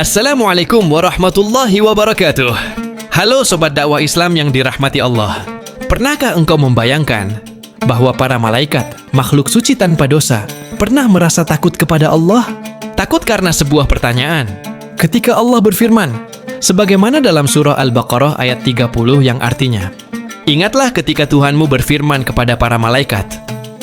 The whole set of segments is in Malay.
Assalamualaikum warahmatullahi wabarakatuh. Halo sobat dakwah Islam yang dirahmati Allah. Pernahkah engkau membayangkan bahwa para malaikat, makhluk suci tanpa dosa, pernah merasa takut kepada Allah? Takut karena sebuah pertanyaan. Ketika Allah berfirman, sebagaimana dalam surah Al-Baqarah ayat 30 yang artinya, ingatlah ketika Tuhanmu berfirman kepada para malaikat,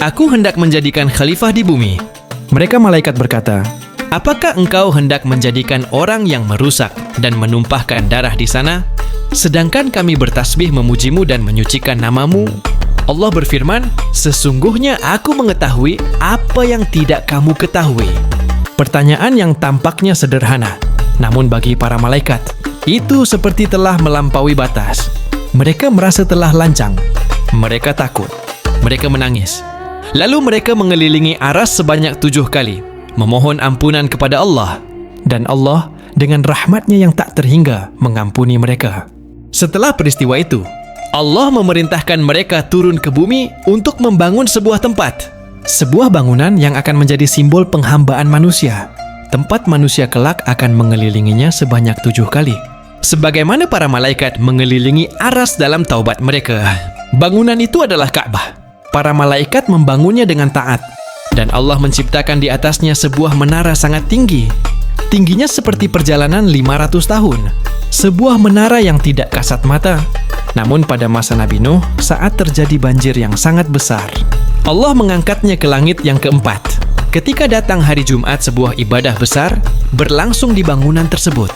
Aku hendak menjadikan khalifah di bumi. Mereka malaikat berkata, apakah engkau hendak menjadikan orang yang merusak dan menumpahkan darah di sana? Sedangkan kami bertasbih memujimu dan menyucikan namamu. Allah berfirman, sesungguhnya aku mengetahui apa yang tidak kamu ketahui. Pertanyaan yang tampaknya sederhana, namun bagi para malaikat, itu seperti telah melampaui batas. Mereka merasa telah lancang. Mereka takut. Mereka menangis. Lalu mereka mengelilingi aras sebanyak 7 kali, memohon ampunan kepada Allah, dan Allah dengan rahmatnya yang tak terhingga mengampuni mereka. Setelah peristiwa itu, Allah memerintahkan mereka turun ke bumi untuk membangun sebuah tempat, sebuah bangunan yang akan menjadi simbol penghambaan manusia. Tempat manusia kelak akan mengelilinginya sebanyak 7 kali, sebagaimana para malaikat mengelilingi aras dalam taubat mereka. Bangunan itu adalah Ka'bah. Para malaikat membangunnya dengan taat, dan Allah menciptakan di atasnya sebuah menara sangat tinggi. Tingginya seperti perjalanan 500 tahun. Sebuah menara yang tidak kasat mata. Namun pada masa Nabi Nuh, saat terjadi banjir yang sangat besar, Allah mengangkatnya ke langit yang keempat. Ketika datang hari Jumat, sebuah ibadah besar berlangsung di bangunan tersebut.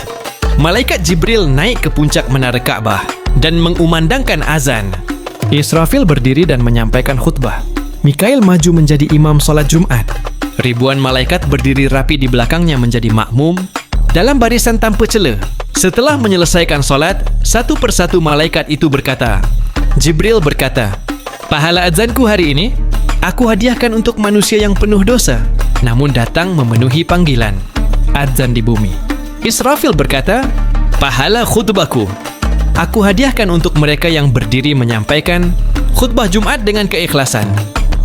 Malaikat Jibril naik ke puncak menara Ka'bah dan mengumandangkan azan. Israfil berdiri dan menyampaikan khutbah. Mikail maju menjadi imam sholat Jumat. Ribuan malaikat berdiri rapi di belakangnya menjadi makmum dalam barisan tanpa cela. Setelah menyelesaikan sholat, satu persatu malaikat itu berkata, Jibril berkata, pahala azanku hari ini, aku hadiahkan untuk manusia yang penuh dosa, namun datang memenuhi panggilan. Azan di bumi. Israfil berkata, pahala khutbahku, aku hadiahkan untuk mereka yang berdiri menyampaikan khutbah Jumat dengan keikhlasan.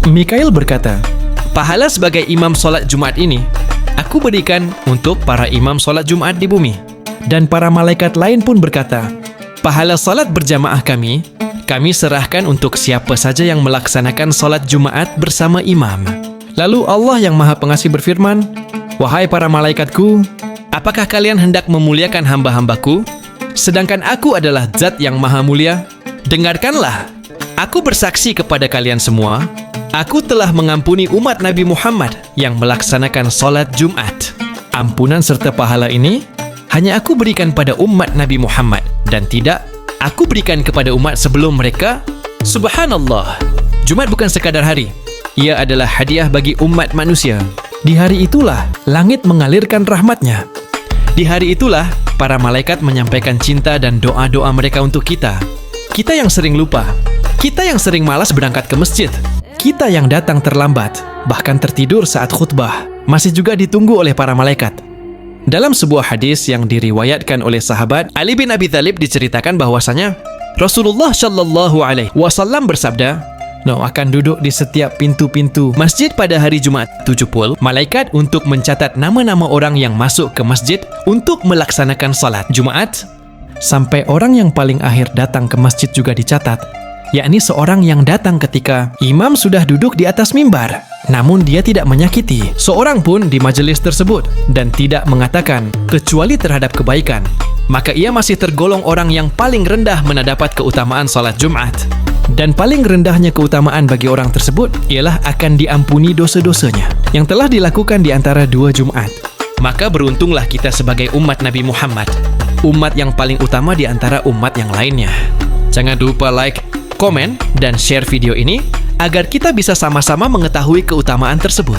Mikail berkata, pahala sebagai imam solat Jumat ini, aku berikan untuk para imam solat Jumat di bumi. Dan para malaikat lain pun berkata, pahala solat berjamaah kami serahkan untuk siapa saja yang melaksanakan solat Jumat bersama imam. Lalu Allah yang Maha Pengasih berfirman, wahai para malaikatku, apakah kalian hendak memuliakan hamba-hambaku? Sedangkan aku adalah Zat yang Maha Mulia. Dengarkanlah, aku bersaksi kepada kalian semua, aku telah mengampuni umat Nabi Muhammad yang melaksanakan solat Jumat. Ampunan serta pahala ini hanya aku berikan pada umat Nabi Muhammad, dan tidak aku berikan kepada umat sebelum mereka. Subhanallah, Jumat bukan sekadar hari, ia adalah hadiah bagi umat manusia. Di hari itulah langit mengalirkan rahmatnya. Di hari itulah para malaikat menyampaikan cinta dan doa-doa mereka untuk kita. Kita yang sering lupa, kita yang sering malas berangkat ke masjid, kita yang datang terlambat, bahkan tertidur saat khutbah, masih juga ditunggu oleh para malaikat. Dalam sebuah hadis yang diriwayatkan oleh sahabat Ali bin Abi Thalib diceritakan bahwasanya Rasulullah Shallallahu Alaihi Wasallam bersabda, akan duduk di setiap pintu-pintu masjid pada hari Jumat 70 malaikat untuk mencatat nama-nama orang yang masuk ke masjid untuk melaksanakan salat Jumat. Sampai orang yang paling akhir datang ke masjid juga dicatat, yakni seorang yang datang ketika imam sudah duduk di atas mimbar, namun dia tidak menyakiti seorang pun di majelis tersebut dan tidak mengatakan kecuali terhadap kebaikan, maka ia masih tergolong orang yang paling rendah mendapat keutamaan salat Jumat. Dan paling rendahnya keutamaan bagi orang tersebut ialah akan diampuni dosa-dosanya yang telah dilakukan di antara 2 Jumat. Maka beruntunglah kita sebagai umat Nabi Muhammad, umat yang paling utama di antara umat yang lainnya. Jangan lupa like, komen, dan share video ini agar kita bisa sama-sama mengetahui keutamaan tersebut.